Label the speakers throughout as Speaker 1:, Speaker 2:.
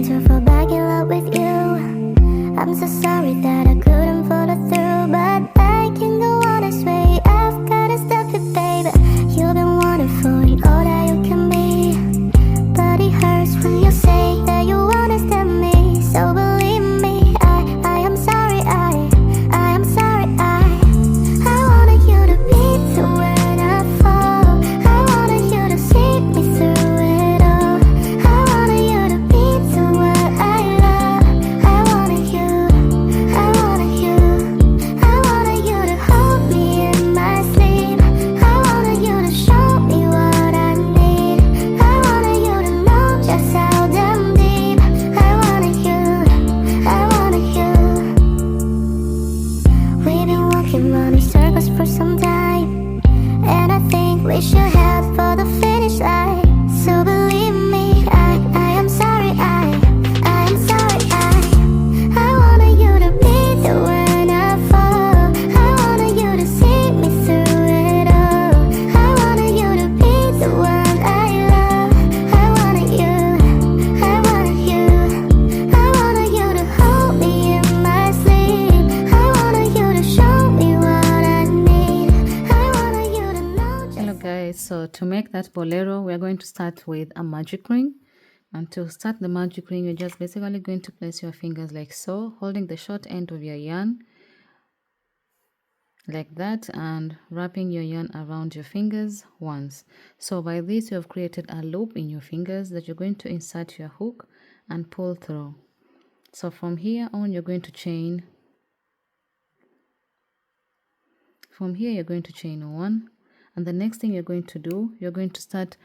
Speaker 1: answer for bagging love with you. I'm so sorry that I couldn't follow through, but I can go on this way. I've gotta stop it, baby. You've been wonderful and all that you can be, but it hurts when you say that you understand me. So believe me, I am sorry, I am sorry, I wanted you to be the when I fall. I wanted you to see me through it all. I wanted you to be the one I love. I wanted you, I wanted you, I wanted you to hold me in my sleep. I wanted you to show me what I need. I wanted you to know just how damn deep. I wanted you, I wanted you. We've been walking around in circles for some time, and I think we should head for the finish line. So believe me, I am sorry, I am sorry, I wanted you to be the when I fall. I wanted you to see me through it all. I wanted you to be the one I love. I wanted you, I wanted you, I wanted you to hold me in my sleep. I wanted you to show me what I need. I wanted you to know.
Speaker 2: Hello guys, so to make that bolero we are going to start with a magic ring. And to start the magic ring, you're just basically going to place your fingers like so, holding the short end of your yarn like that and wrapping your yarn around your fingers once. So by this you have created a loop in your fingers that you're going to insert your hook and pull through. So from here on you're going to chain. From here you're going to chain 1, and the next thing you're going to do, you're going to start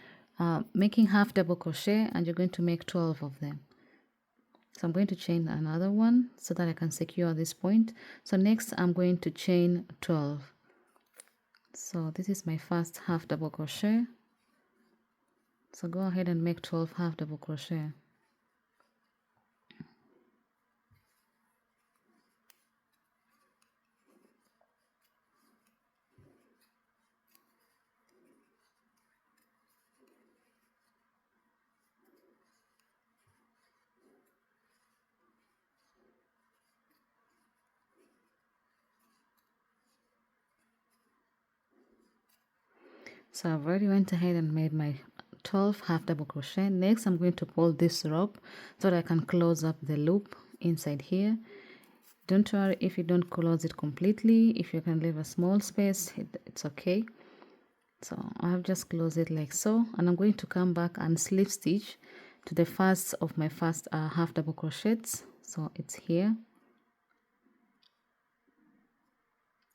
Speaker 2: making half double crochet, and you're going to make 12 of them. So I'm going to chain another one so that I can secure this point. So next I'm going to chain 12. So this is my first half double crochet. So go ahead and make 12 half double crochet. So I've already went ahead and made my 12 half double crochet. Next I'm going to pull this rope so that I can close up the loop inside here. Don't worry if you don't close it completely. If you can leave a small space, it's okay. So I have just closed it like so, and I'm going to come back and slip stitch to the first of my first half double crochets. So it's here.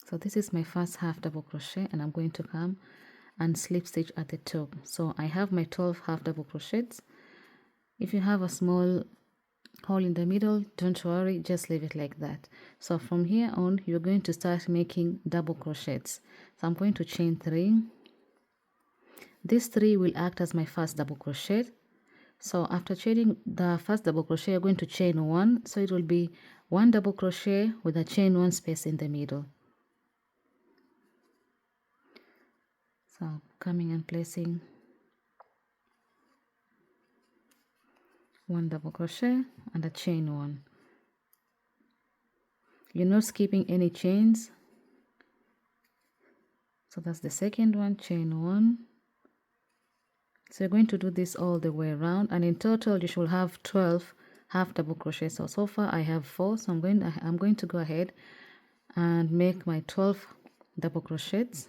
Speaker 2: So this is my first half double crochet, and I'm going to come and slip stitch at the top. So I have my 12 half double crochets. If you have a small hole in the middle, don't worry, just leave it like that. So from here on you're going to start making double crochets. So I'm going to chain 3. This 3 will act as my first double crochet. So after chaining the first double crochet, you're going to chain 1, so it will be 1 double crochet with a chain 1 space in the middle. So coming and placing 1 double crochet and a chain 1. You're not skipping any chains. So that's the second one, chain 1. So you're going to do this all the way around, and in total you should have 12 half double crochets. So far I have 4, so I'm going to go ahead and make my 12 double crochets.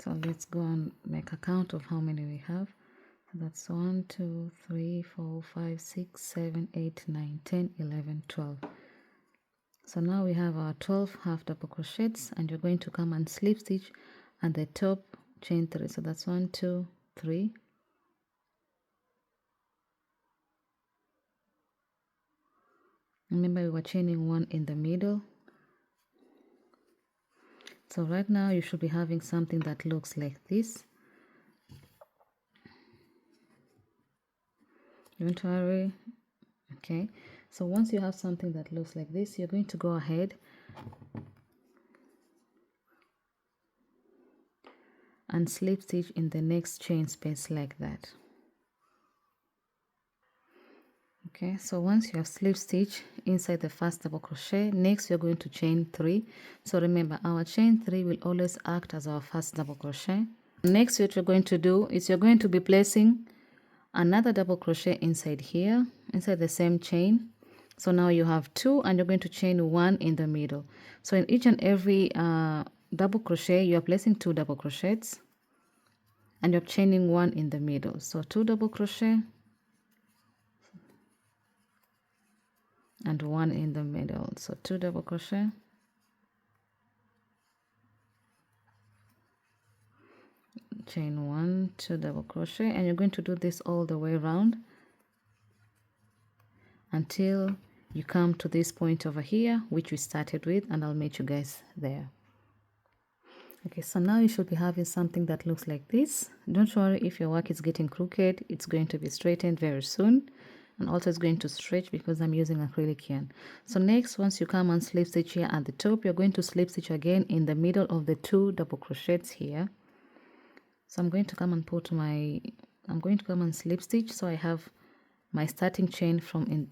Speaker 2: So let's go and make a count of how many we have. That's 1 2 3 4 5 6 7 8 9 10 11 12. So now we have our 12 half double crochets, and you're going to come and slip stitch at the top, chain 3. So that's 1 2 3. Remember, we were chaining 1 in the middle. So right now you should be having something that looks like this. Don't worry. Okay, so once you have something that looks like this, you're going to go ahead and slip stitch in the next chain space like that. Okay, so once you have slip stitch inside the first double crochet, next you're going to chain 3. So remember, our chain 3 will always act as our first double crochet. Next, what you're going to do is you're going to be placing another double crochet inside here, inside the same chain. So now you have 2, and you're going to chain 1 in the middle. So in each and every double crochet, you are placing 2 double crochets, and you're chaining 1 in the middle. So 2 double crochet and 1 in the middle. So 2 double crochet, chain 1, 2 double crochet, and you're going to do this all the way around until you come to this point over here, which we started with, and I'll meet you guys there. Okay, so now you should be having something that looks like this. Don't worry if your work is getting crooked, it's going to be straightened very soon, and also it's going to stretch because I'm using acrylic yarn. So next, once you come and slip stitch here at the top, you're going to slip stitch again in the middle of the 2 double crochets here. So I'm going to come and slip stitch, so I have my starting chain from in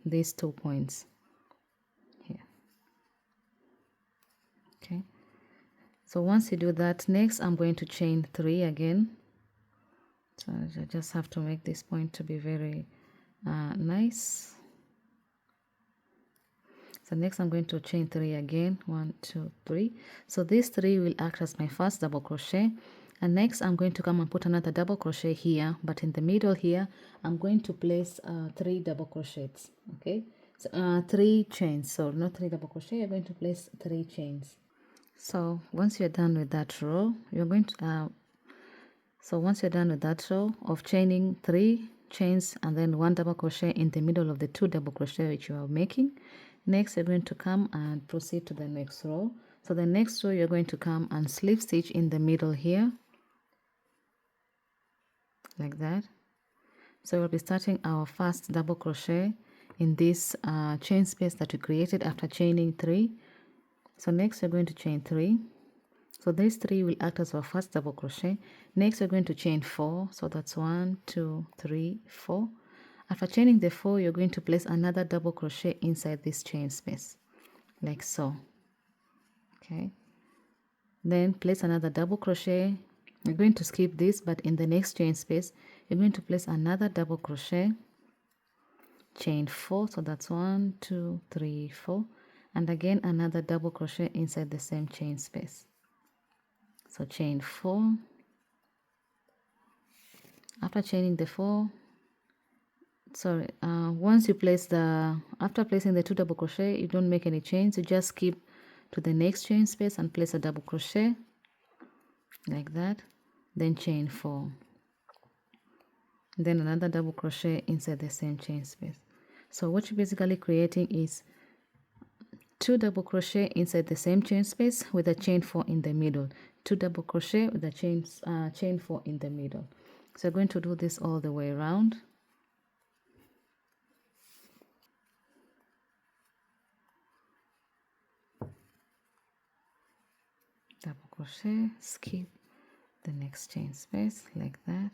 Speaker 2: these 2 points here. Okay, so once you do that, next I'm going to chain 3 again. So I just have to make this point to be very nice. So next I'm going to chain 3 again, 1 2 3. So these 3 will act as my first double crochet, and next I'm going to come and put another double crochet here, but in the middle here I'm going to place 3 double crochets. Okay, so 3 chains, so not 3 double crochet, you're going to place 3 chains. So once you're done with that row, you're going to once you're done with that row of chaining 3 chains and then 1 double crochet in the middle of the 2 double crochet which you are making, next you're going to come and proceed to the next row. So the next row, you're going to come and slip stitch in the middle here like that. So we'll be starting our first double crochet in this chain space that we created after chaining 3. So next you're going to chain 3. So these 3 will act as our first double crochet. Next we're going to chain 4. So that's 1 2 3 4. After chaining the 4, you're going to place another double crochet inside this chain space like so. Okay, then place another double crochet. You're going to skip this, but in the next chain space you're going to place another double crochet, chain 4. So that's 1 2 3 4, and again another double crochet inside the same chain space. So chain 4. After chaining the 4, once you place after placing the 2 double crochet, you don't make any chains, you just skip to the next chain space and place a double crochet like that, then chain 4, then another double crochet inside the same chain space. So what you're basically creating is 2 double crochet inside the same chain space with a chain 4 in the middle, 2 double crochet with a chain 4 in the middle. So you're going to do this all the way around. Double crochet, skip the next chain space like that.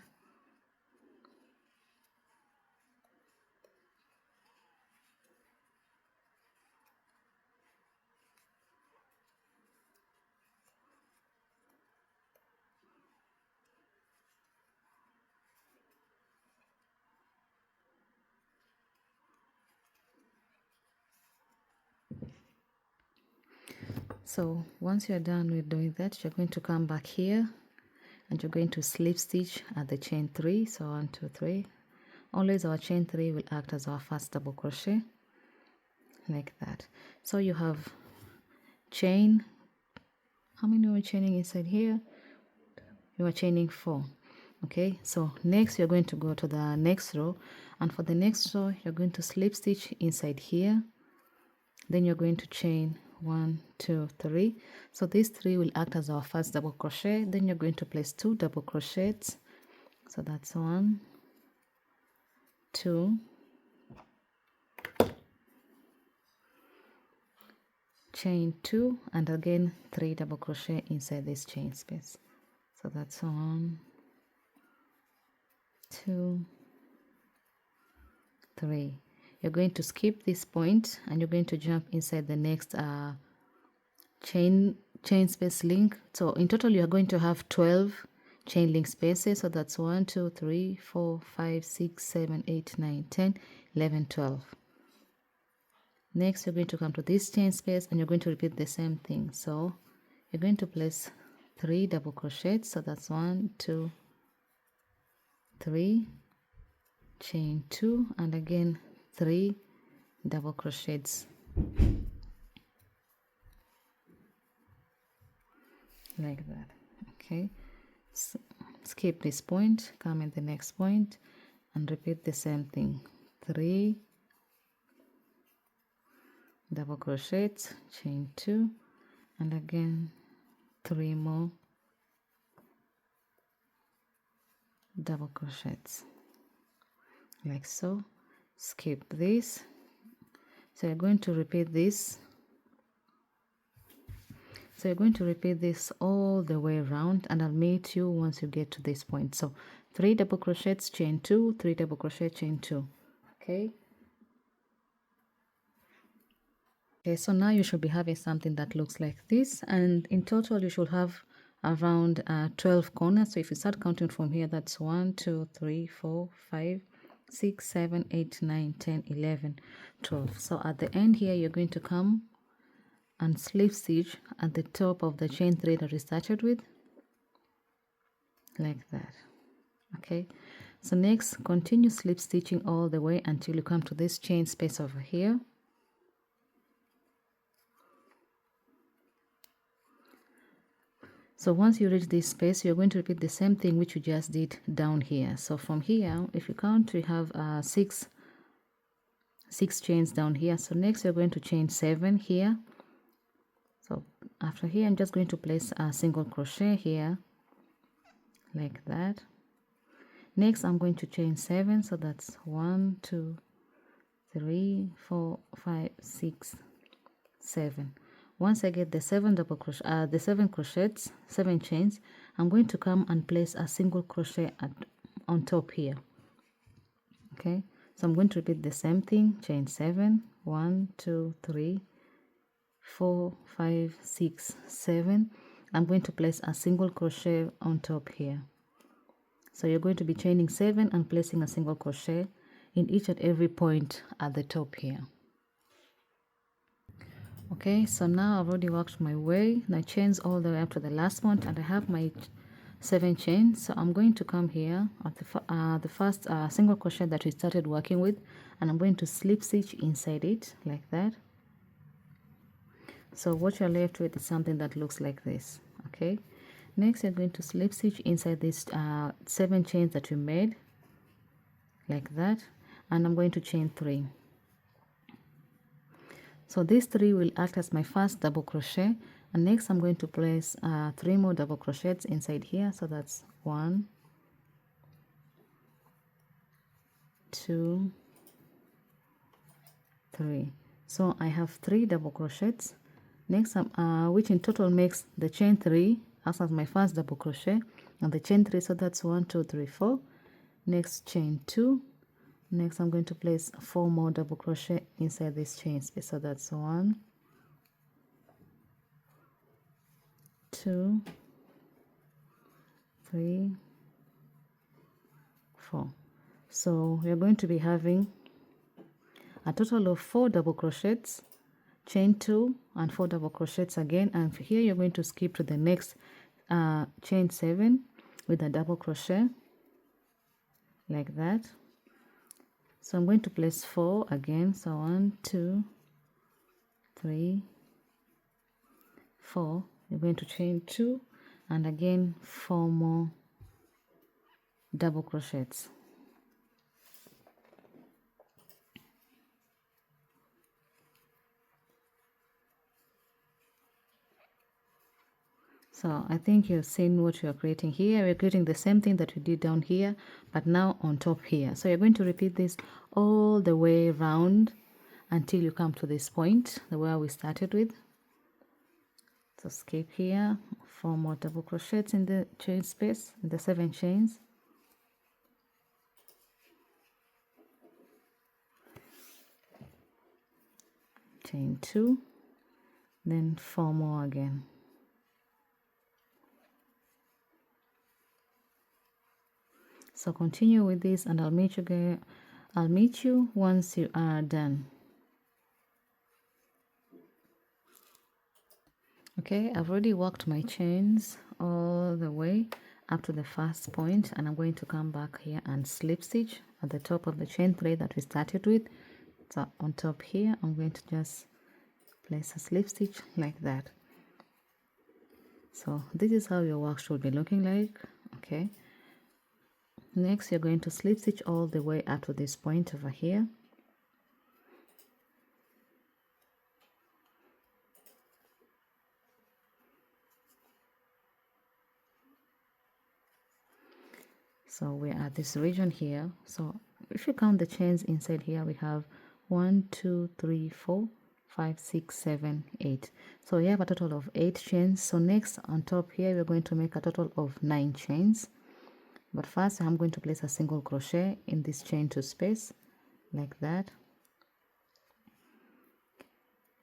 Speaker 2: So once you're done with doing that, you're going to come back here and you're going to slip stitch at the chain 3. So 1 2 3. Always our chain 3 will act as our first double crochet, like that. So you have chain, how many are we chaining inside here? You are chaining 4. Okay, so next you're going to go to the next row, and for the next row you're going to slip stitch inside here, then you're going to chain 1 2 3. So these 3 will act as our first double crochet. Then you're going to place 2 double crochets, so that's 1 2, chain 2, and again 3 double crochet inside this chain space. So that's 1 2 3. You're going to skip this point and you're going to jump inside the next chain space link. So in total you're going to have 12 chain link spaces. So that's 1 2 3 4 5 6 7 8 9 10 11 12. Next you're going to come to this chain space and you're going to repeat the same thing. So you're going to place 3 double crochets. So that's 1 2 3, chain 2, and again 3 double crochets, like that. Okay, so skip this point, come in the next point and repeat the same thing. 3 double crochets, chain 2, and again 3 more double crochets, like so. Skip this. So you're going to repeat this. So you're going to repeat this all the way around, and I'll meet you once you get to this point. So 3 double crochets, chain 2, 3 double crochet, chain 2. Okay, so now you should be having something that looks like this, and in total you should have around 12 corners. So if you start counting from here, that's 1 2 3 4 5 6 7 8 9 10 11 12. So at the end here you're going to come and slip stitch at the top of the chain 3 that we started with, like that. Okay, so next continue slip stitching all the way until you come to this chain space over here. So once you reach this space, you're going to repeat the same thing which you just did down here. So from here, if you count, we have 6 chains down here. So next you're going to chain 7 here. So after here, I'm just going to place a single crochet here, like that. Next I'm going to chain 7. So that's 1 2 3 4 5 6 7. Once I get the 7 double crochet, the 7 crochets, 7 chains, I'm going to come and place a single crochet on top here. Okay, so I'm going to repeat the same thing. Chain 7, 1 2 3 4 5 6 7. I'm going to place a single crochet on top here. So you're going to be chaining 7 and placing a single crochet in each and every point at the top here. Okay, so now I've already worked my way, my chains all the way up to the last point, and I have my 7 chains. So I'm going to come here at the first single crochet that we started working with, and I'm going to slip stitch inside it, like that. So what you're left with is something that looks like this. Okay, next you're going to slip stitch inside these 7 chains that we made, like that, and I'm going to chain 3. So these 3 will act as my first double crochet, and next I'm going to place 3 more double crochets inside here. So that's 1 2 3. So I have 3 double crochets. Next which in total makes the chain 3 as my first double crochet, and the chain 3, so that's 1 2 3 4. Next chain 2. Next I'm going to place 4 more double crochet inside this chain space. So that's 1 2 3 4. So we're going to be having a total of 4 double crochets, chain 2 and 4 double crochets again, and here you're going to skip to the next chain 7. with a double crochet like that. So I'm going to place 4 again. So 1, 2, 3, 4. You're going to chain 2 and again 4 more double crochets. So I think you've seen what you're creating here. We're creating the same thing that we did down here, but now on top here. So you're going to repeat this all the way around until you come to this point, the where we started with. So skip here, 4 more double crochets in the chain space, in the 7 chains. Chain 2, then 4 more again. So continue with this and I'll meet you once you are done. Okay, I've already worked my chains all the way up to the first point, and I'm going to come back here and slip stitch at the top of the chain 3 that we started with. So on top here I'm going to just place a slip stitch like that. So this is how your work should be looking like. Okay, next you're going to slip stitch all the way up to this point over here. So we're at this region here. So if you count the chains inside here, we have 1, 2, 3, 4, 5, 6, 7, 8. So we have a total of 8 chains. So next on top here, we're going to make a total of 9 chains. But first I'm going to place a single crochet in this chain 2 space like that.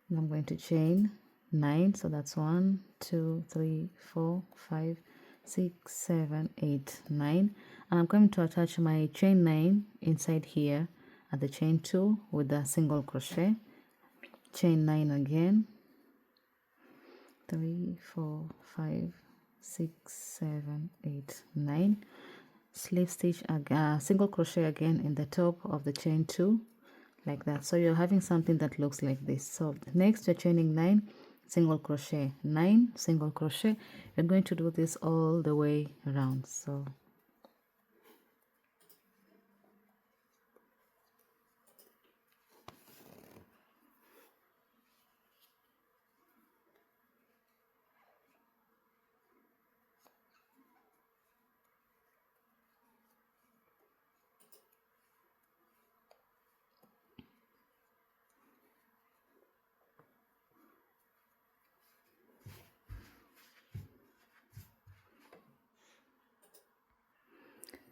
Speaker 2: And I'm going to chain 9. So that's 1, 2, 3, 4, 5, 6, 7, 8, 9, and I'm going to attach my chain 9 inside here at the chain 2 with a single crochet. Chain 9 again, 3, 4, 5, 6, 7, 8, 9. Slip stitch single crochet again in the top of the chain 2 like that. So you're having something that looks like this. So next you're chaining 9, single crochet, 9, single crochet. You're going to do this all the way around. So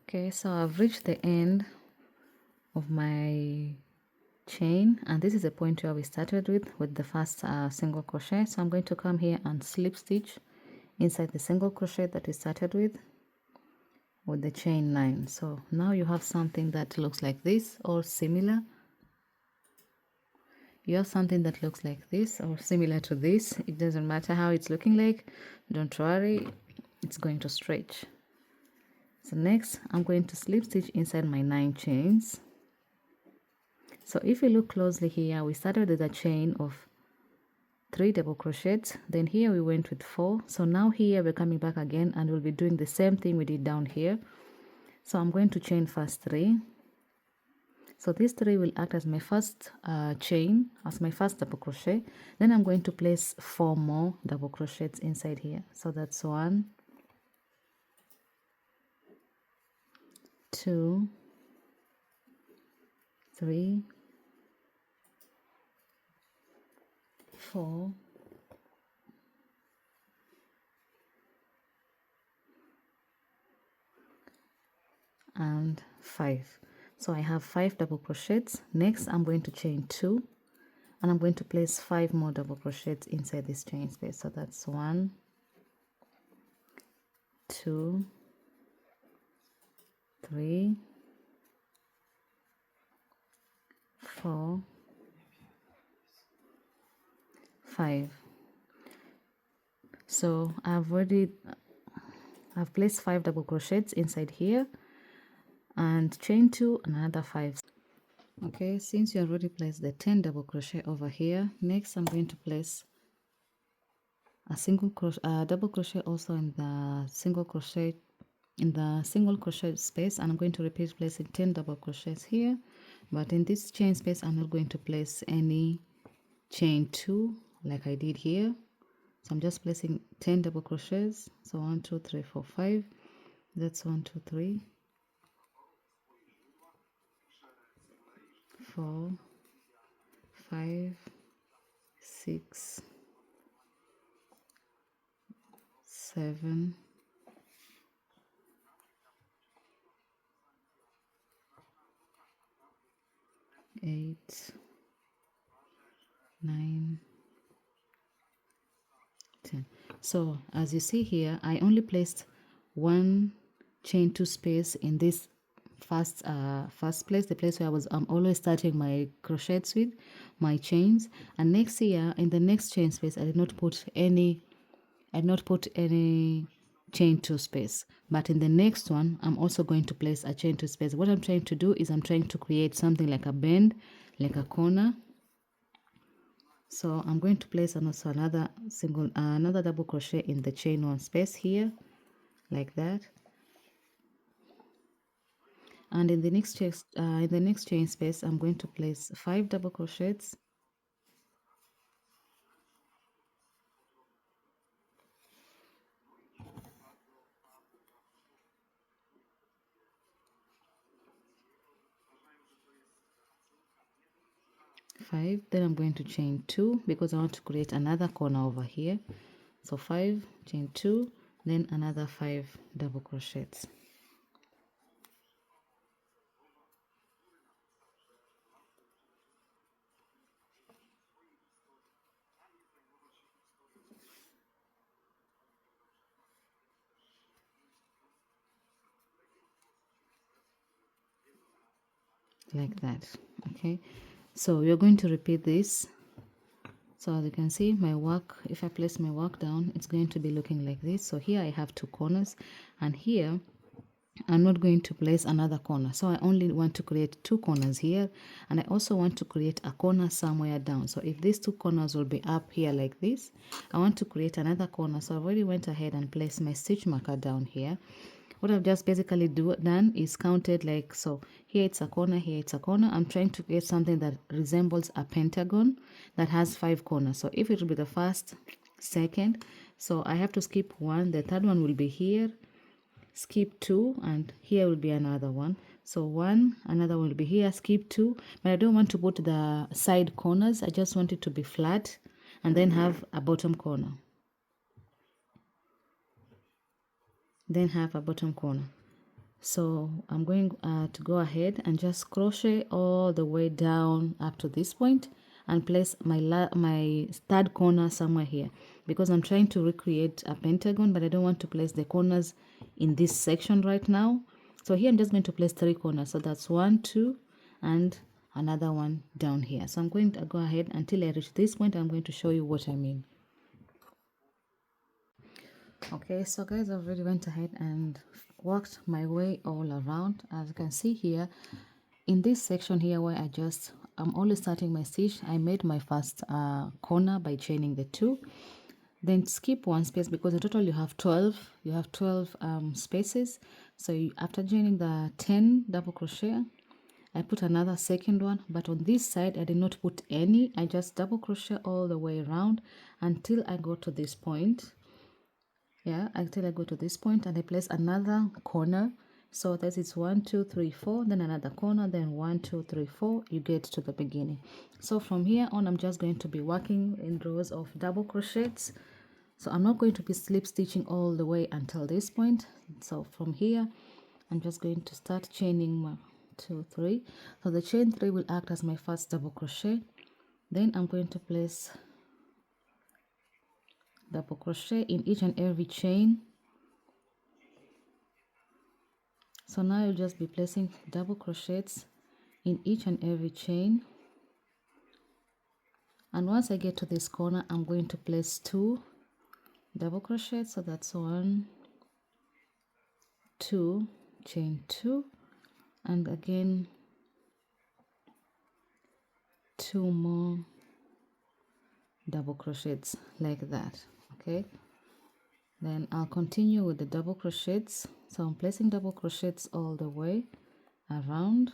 Speaker 2: okay, so I've reached the end of my chain, and this is the point where we started with the first single crochet. So I'm going to come here and slip stitch inside the single crochet that we started with the chain 9. So now you have something that looks like this or similar. You have something that looks like this or similar to this. It doesn't matter how it's looking like, don't worry, it's going to stretch. So next I'm going to slip stitch inside my 9 chains. So if you look closely here, we started with a chain of 3 double crochets, then here we went with 4. So now here we're coming back again and we'll be doing the same thing we did down here. So I'm going to chain first 3. So these 3 will act as my first chain, as my first double crochet. Then I'm going to place 4 more double crochets inside here. So that's 1, 2, 3, 4, and 5. So I have 5 double crochets. Next I'm going to chain 2 and I'm going to place 5 more double crochets inside this chain space. So that's 1, 2, 3, 4, 5. So I've I've placed 5 double crochets inside here and chain 2 and another 5. Okay, since you already placed the 10 double crochet over here, next I'm going to place a double crochet also in the single crochet space, and I'm going to repeat placing 10 double crochets here, but in this chain space I'm not going to place any chain 2 like I did here. So I'm just placing 10 double crochets. So 1 2 3 4 5, that's 1 2 3 4 5 6 7 8 9 10. So as you see here, I only placed one chain 2 space in this first place, the place where I'm always starting my crochets with my chains. And next here in the next chain space, I did not put any chain 2 space, but in the next one I'm also going to place a chain 2 space. What I'm trying to do is I'm trying to create something like a bend, like a corner. So I'm going to place also another double crochet in the chain 1 space here, like that. And in the next chain space I'm going to place 5 double crochets. Then I'm going to chain 2 because I want to create another corner over here. So 5, chain 2, then another 5 double crochets. Like that. Okay, so you're going to repeat this. So as you can see, my work, if I place my work down, it's going to be looking like this. So here I have 2 corners, and here I'm not going to place another corner. So I only want to create 2 corners here, and I also want to create a corner somewhere down. So if these 2 corners will be up here like this, I want to create another corner. So I've already went ahead and placed my stitch marker down here. What I've just basically done is counted like so. Here it's a corner, here it's a corner. I'm trying to get something that resembles a pentagon that has 5 corners. So if it will be the first, second, so I have to skip 1. The third one will be here, skip 2, and here will be another one. So 1, another one will be here, skip 2, but I don't want to put the side corners. I just want it to be flat and then have a bottom corner. Then have a bottom corner. So I'm going to go ahead and just crochet all the way down up to this point and place my third corner somewhere here, because I'm trying to recreate a pentagon, but I don't want to place the corners in this section right now. So here I'm just going to place 3 corners. So that's 1 2 and another one down here. So I'm going to go ahead until I reach this point. I'm going to show you what I mean. Okay, so guys, I've already went ahead and worked my way all around. As you can see here in this section here where I'm only starting my stitch, I made my first corner by chaining the 2, then skip 1 space because in total you have 12 spaces. So after joining the 10 double crochet, I put another second one, but on this side I did not put any. I just double crochet all the way around until I go to this point. Until I go to this point, and I place another corner. So that is 1 2 3 4, then another corner, then 1 2 3 4, you get to the beginning. So from here on I'm just going to be working in rows of double crochets. So I'm not going to be slip stitching all the way until this point. So from here I'm just going to start chaining 1 2 3. So the chain 3 will act as my first double crochet. Then I'm going to place double crochet in each and every chain. So now you'll just be placing double crochets in each and every chain, and once I get to this corner I'm going to place 2 double crochets. So that's 1 2, chain 2, and again 2 more double crochets like that. Okay, then I'll continue with the double crochets. So I'm placing double crochets all the way around.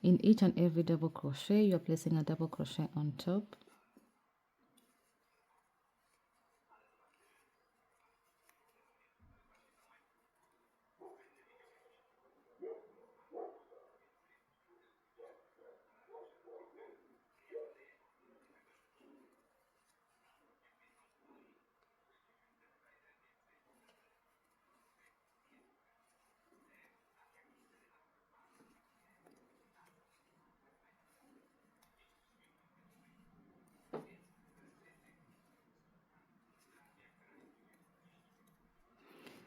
Speaker 2: In each and every double crochet, you're placing a double crochet on top.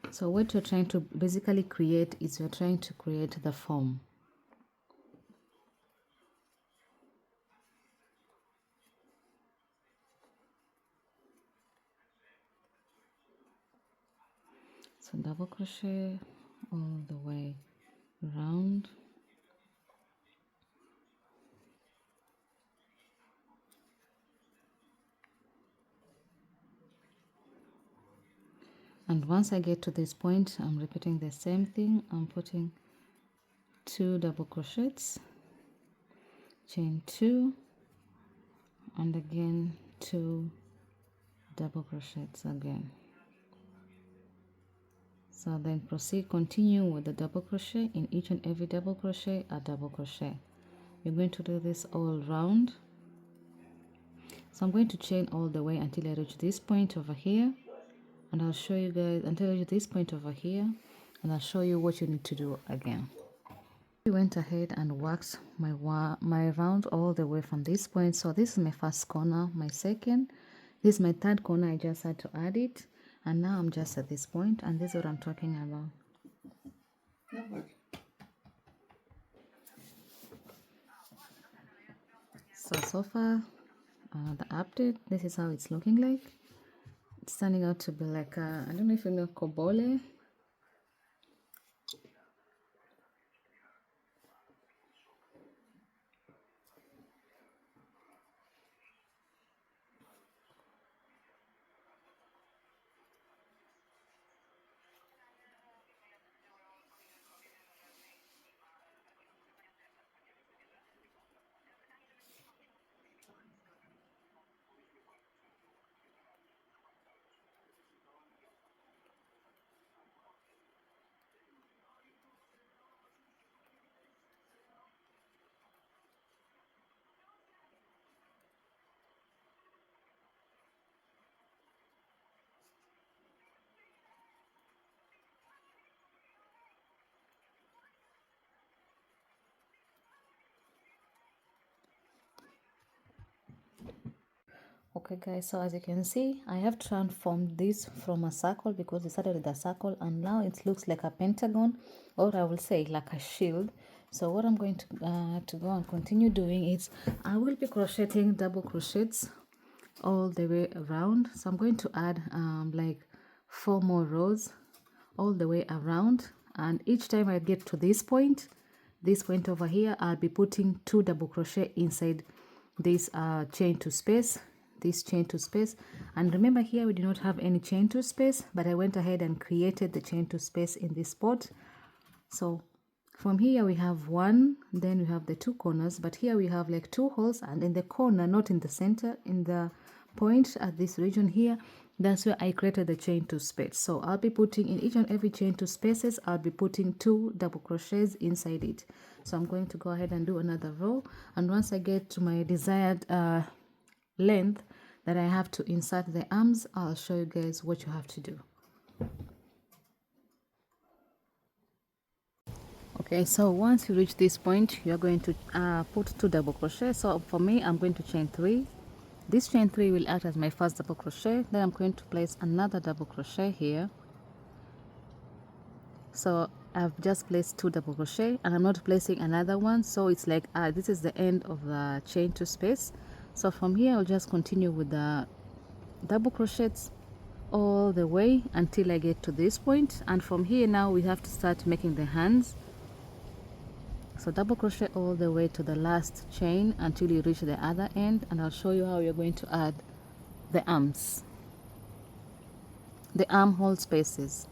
Speaker 2: So what you're trying to basically create is you're trying to create the form. So double crochet all the way around. And once I get to this point, I'm repeating the same thing. I'm putting 2 double crochets, chain 2, and again 2 double crochets again. So then continue with the double crochet. In each and every double crochet, a double crochet. You're going to do this all round. So I'm going to chain all the way until I reach this point over here, and I'll show you guys until I reach this point over here, and I'll show you what you need to do again. I went ahead and worked my round all the way from this point. So this is my first corner, my second, this is my third corner. I just had to add it, and now I'm just at this point, and this is what I'm talking about. So far the update, this is how it's looking like. It's turning out to be like a, I don't know if you know cobole. Okay guys, so as you can see, I have transformed this from a circle because it started with a circle, and now it looks like a pentagon, or I will say like a shield. So what I'm going to go and continue doing is I will be crocheting double crochets all the way around. So I'm going to add like 4 more rows all the way around, and each time I get to this point over here, I'll be putting 2 double crochet inside this chain to space, this chain to space. And remember, here we do not have any chain to space, but I went ahead and created the chain to space in this spot. So from here we have 1, then we have the 2 corners, but here we have like 2 holes, and in the corner, not in the center, in the point at this region here, that's where I created the chain to space. So I'll be putting in each and every chain to spaces, I'll be putting 2 double crochets inside it. So I'm going to go ahead and do another row, and once I get to my desired length that I have to insert the arms, I'll show you guys what you have to do. Okay, so once you reach this point, you're going to put 2 double crochet. So for me, I'm going to chain 3. This chain 3 will act as my first double crochet. Then I'm going to place another double crochet here. So I've just placed 2 double crochet, and I'm not placing another one, so it's like this is the end of the chain to space. So from here I'll just continue with the double crochets all the way until I get to this point, and from here now we have to start making the hands. So double crochet all the way to the last chain until you reach the other end, and I'll show you how you're going to add the arms, the armhole spaces.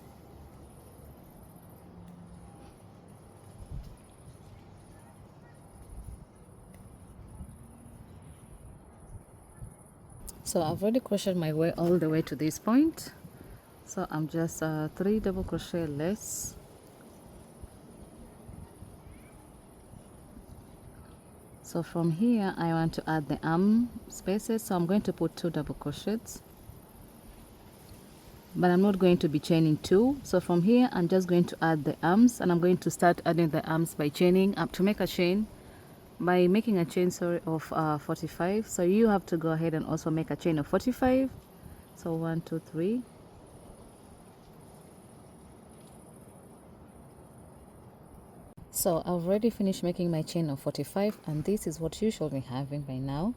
Speaker 2: So I've already crocheted my way all the way to this point, so I'm just 3 double crochet less. So from here I want to add the arm spaces, so I'm going to put 2 double crochets, but I'm not going to be chaining 2. So from here I'm just going to add the arms, and I'm going to start adding the arms by chaining up to make a chain, by making a chain, sorry, of 45. So you have to go ahead and also make a chain of 45. So 1 2 3. So I've already finished making my chain of 45, and this is what you should be having by now.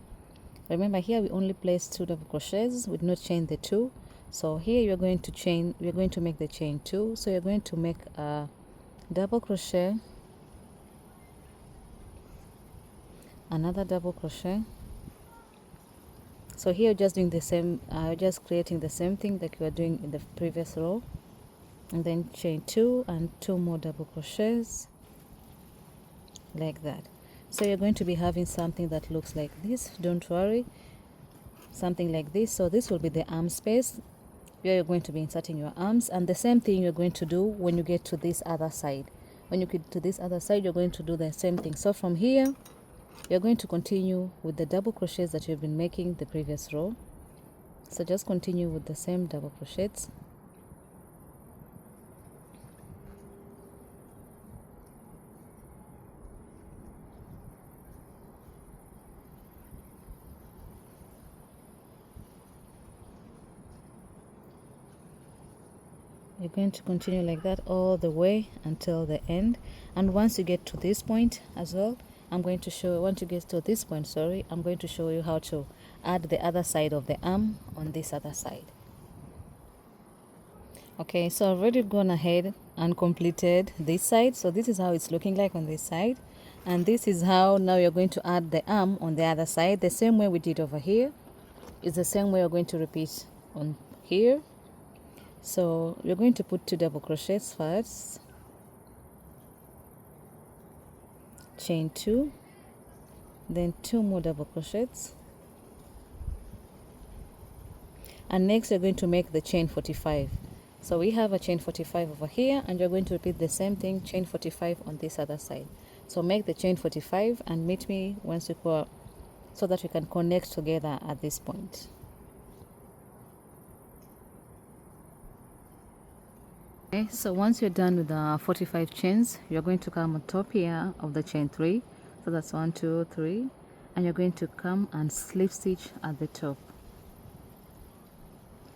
Speaker 2: Remember, here we only placed 2 double crochets, we did not chain the 2. So here you're going to chain, we're going to make the chain 2. So you're going to make a double crochet, another double crochet. So here you're just doing the same, just creating the same thing that you were doing in the previous row, and then chain 2 and 2 more double crochets like that. So you're going to be having something that looks like this, don't worry, something like this. So this will be the arm space where you're going to be inserting your arms, and the same thing you're going to do when you get to this other side. When you get to this other side, you're going to do the same thing. So from here you're going to continue with the double crochets that you've been making the previous row. So just continue with the same double crochets. You're going to continue like that all the way until the end, and once you get to this point as well, I'm going to show, once you get to this point, sorry, I'm going to show you how to add the other side of the arm on this other side. Okay, so I've already gone ahead and completed this side. So this is how it's looking like on this side, and this is how now you're going to add the arm on the other side. The same way we did over here is the same way you're going to repeat on here. So you're going to put 2 double crochets first, chain 2, then 2 more double crochets, and next you're going to make the chain 45. So we have a chain 45 over here, and you're going to repeat the same thing, chain 45 on this other side. So make the chain 45 and meet me once you go, so that we can connect together at this point. Okay, so once you're done with the 45 chains, you're going to come on top here of the chain 3. So that's 1 2 3, and you're going to come and slip stitch at the top.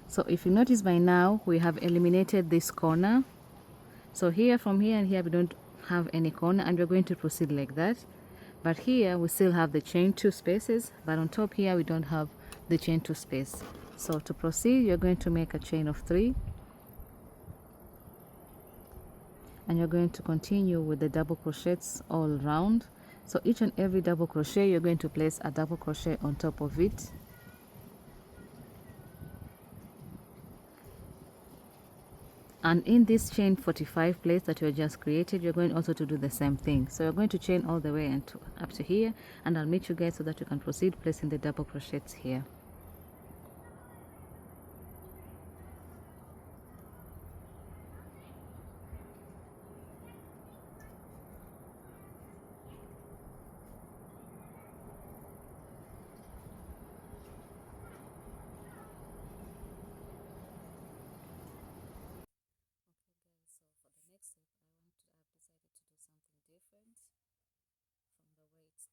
Speaker 2: So if you notice by now, we have eliminated this corner. So here, from here and here, we don't have any corner, and we're going to proceed like that. But here we still have the chain 2 spaces, but on top here we don't have the chain 2 space. So to proceed, you're going to make a chain of 3, and you're going to continue with the double crochets all around. So each and every double crochet, you're going to place a double crochet on top of it. And in this chain 45 place that you just created, you're going also to do the same thing. So you're going to chain all the way up to here, and I'll meet you guys so that you can proceed placing the double crochets here.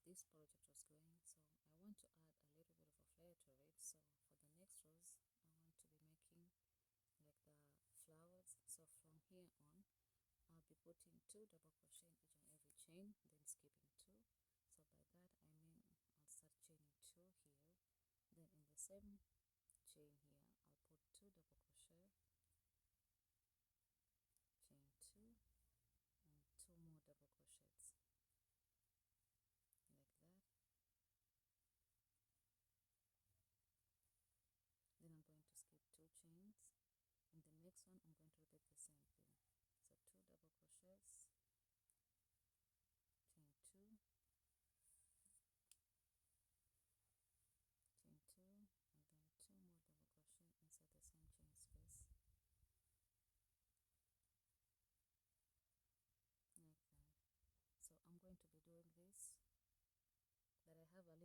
Speaker 2: This project was going, so I want to add a little bit of a flair to it. So for the next rows, I want to be making like the flowers. So from here on, I'll be putting 2 double crochet in each and every chain, then skipping 2. So by that I mean I'll start chaining 2 here, then in the same chain here I'll put 2 double crochets,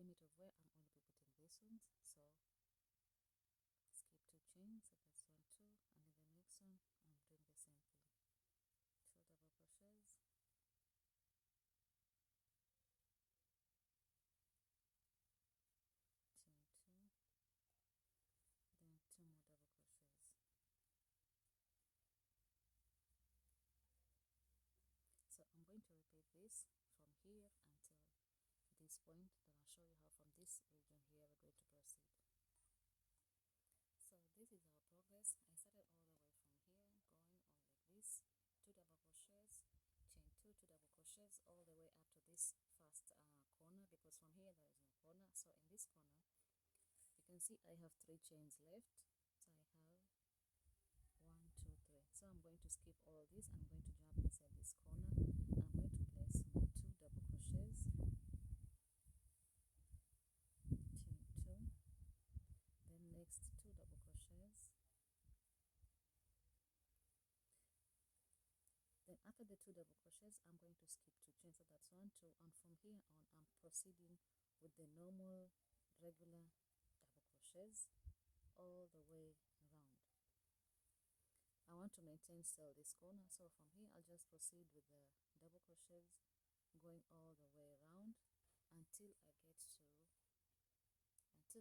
Speaker 2: limit of where I'm going to be putting this one. So skip 2 chains, so that's 1, 2, and in the next one I'm doing the same thing. 2 double crochets, chain 2, then 2 more double crochets. So I'm going to repeat this from here until this point, then I'll show you how from this region here we're going to proceed. So this is our progress. I started all the way from here, going on like this, 2 double crochets, chain 2, 2 double crochets, all the way up to this first corner, because from here there is no corner. So in this corner you can see I have 3 chains left. So I have 1, 2, 3. So I'm going to skip all this. I'm going to jump inside this corner. I'm going to place my 2 double crochets, chain 2, then next 2 double crochets, then after the 2 double crochets I'm going to skip 2 chains, so that's 1, 2, and from here on I'm proceeding with the normal regular double crochets all the way around. I want to maintain still this corner, so from here I'll just proceed with the double crochets going all the way around until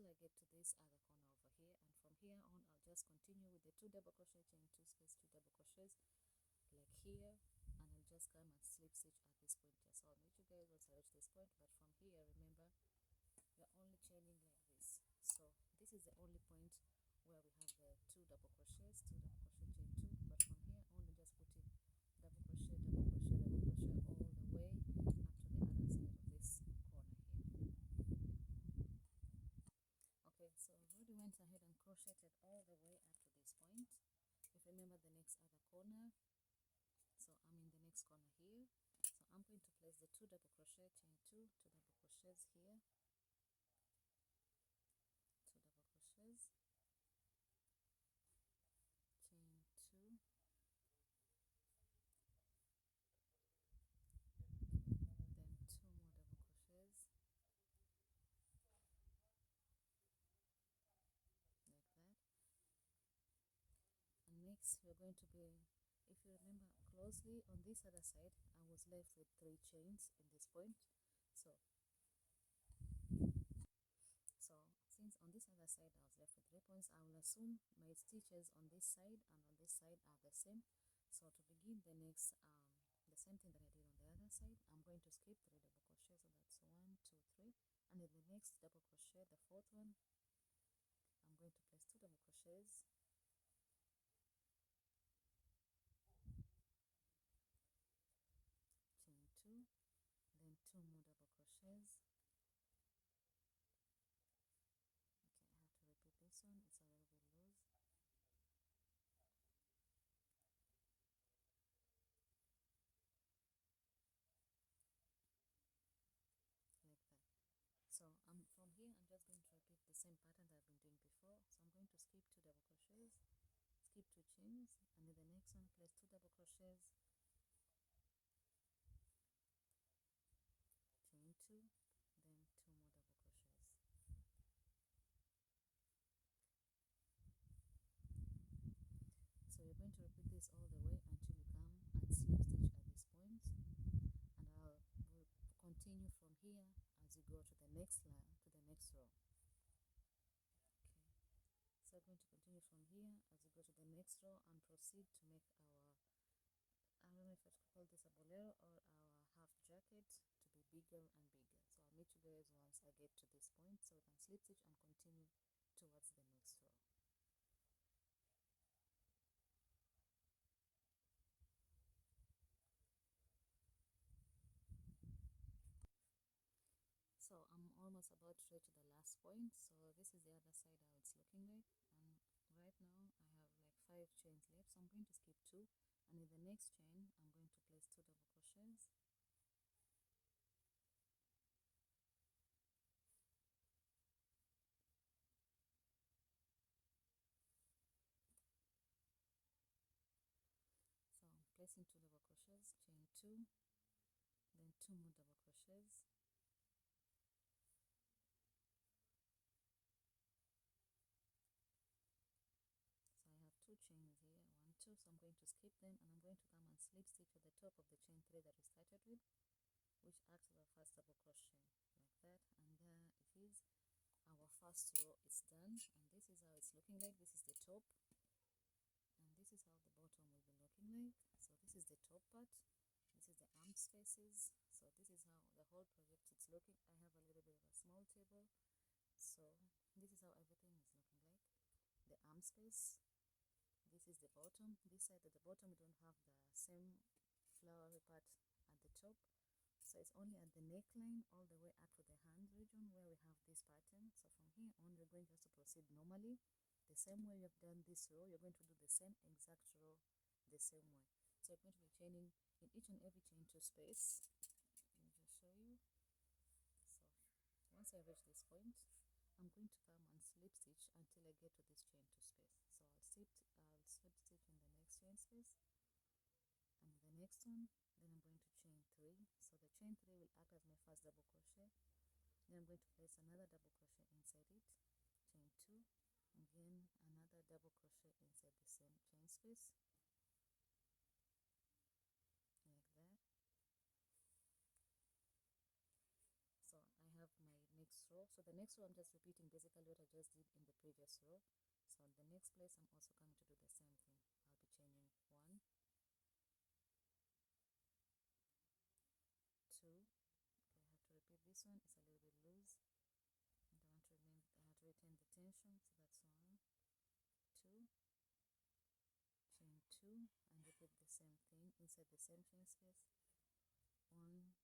Speaker 2: I get to this other corner over here, and from here on I'll just continue with the 2 double crochet, chain 2, space 2 double crochets like here, and I'll just come and slip stitch at this point here. So I'll meet you guys once I reach this point, but from here remember you're only chaining like this. So this is the only point where we have the 2 double crochets, 2 double crochet, chain 2, but from here on we're just putting double crochet, double crochet, double crochet all the way up to the other side of this corner here. Okay, so I've already went ahead and crocheted all the way up to this point. If you remember the next other corner, so I'm in the next corner here, so I'm going to place the 2 double crochet, chain 2, 2 double crochets here, 2 double crochets, chain 2, then 2 more double crochets like that. And next we're going to be, if you remember closely, on this other side I was left with 3 chains in this point. So since on this other side I was left with 3 points, I will assume my stitches on this side and on this side are the same. So to begin the next the same thing that I did on the other side, I'm going to skip 3 double crochets, so that's 1, 2, 3, and in the next double crochet, the 4th one, I'm going to place 2 double crochets, chain 2, then 2 more double crochets. Okay, I have to repeat this one, it's a little bit loose. Like that. So from here I'm just going to repeat the same pattern that I've been doing before. So I'm going to skip 2 double crochets, skip 2 chains, and in the next one place 2 double crochets, chain 2, then 2 more double crochets. So you're going to repeat this all the way until you come and slip stitch at this point, and I'll continue from here as you go to the next line, to the next row. Okay, so we're going to continue from here as you go to the next row and proceed to make our, I don't know if I should call this a bolero or our half jacket, to be bigger and bigger. So I'll meet you guys once I get to this point, so we can slip stitch and continue towards the next row. So I'm almost about to reach the last point. So this is the other side how it's looking like, and right now I have like 5 chains left, so I'm going to skip 2, and in the next chain I'm going to place 2 double crochets, so I'm placing 2 double crochets, chain 2, then 2 more double crochets, going to skip them, and I'm going to come and slip stitch at the top of the chain 3 that we started with, which acts as our first double crochet, like that. And there it is, our first row is done, and this is how it's looking like. This is the top, and this is how the bottom will be looking like. So this is the top part, this is the arm spaces. So this is how the whole project is looking. I have a little bit of a small table, so this is how everything is looking like. The arm space, this is the bottom. This side at the bottom we don't have the same flowery part at the top, so it's only at the neckline all the way up to the hand region where we have this pattern. So from here on we're going just to proceed normally the same way you have done this row. You're going to do the same exact row the same way. So you're going to be chaining in each and every chain 2 space. Let me just show you. So once I reach this point, I'm going to come and slip stitch until I get to this chain 2 space. So I'll slip stitch in the next chain space and the next one, then I'm going to chain 3. So the chain 3 will act as my first double crochet. Then I'm going to place another double crochet inside it, chain 2, again another double crochet inside the same chain space, like that. So I have my next row. So the next row I'm just repeating basically what I just did in the previous row. So in the next place I'm also coming to do the same thing. I'll be chaining 1, 2. Okay, I have to repeat this one, it's a little bit loose and I want to retain the tension. So that's 1, 2, chain 2, and repeat the same thing inside the same chain space. 1,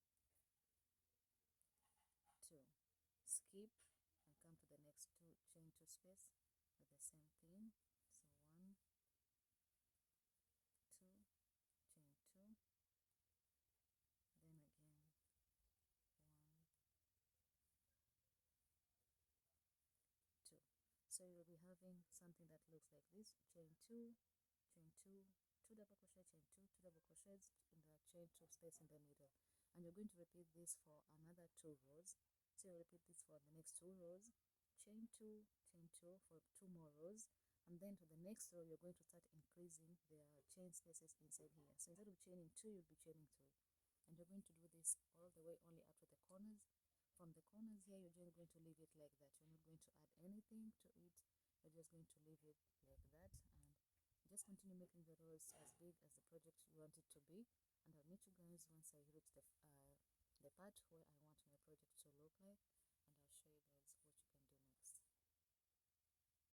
Speaker 2: 2, skip and come to the next chain 2 space with the same thing. So 1, 2, chain 2, then again 1, 2. So you'll be having something that looks like this: chain 2, chain 2, 2 double crochet, chain 2, 2 double crochets in the chain 2 space in the middle, and you're going to repeat this for another 2 rows. So you'll repeat this for the next 2 rows, chain 2, chain 2 for 2 more rows, and then to the next row you're going to start increasing the chain spaces inside here. So instead of chaining 2, you'll be chaining 3, and you're going to do this all the way only up to the corners. From the corners here you're just going to leave it like that. You're not going to add anything to it, you're just going to leave it like that, and just continue making the rows as big as the project you want it to be. And I'll meet you guys once I reach the part where I want my project to look like.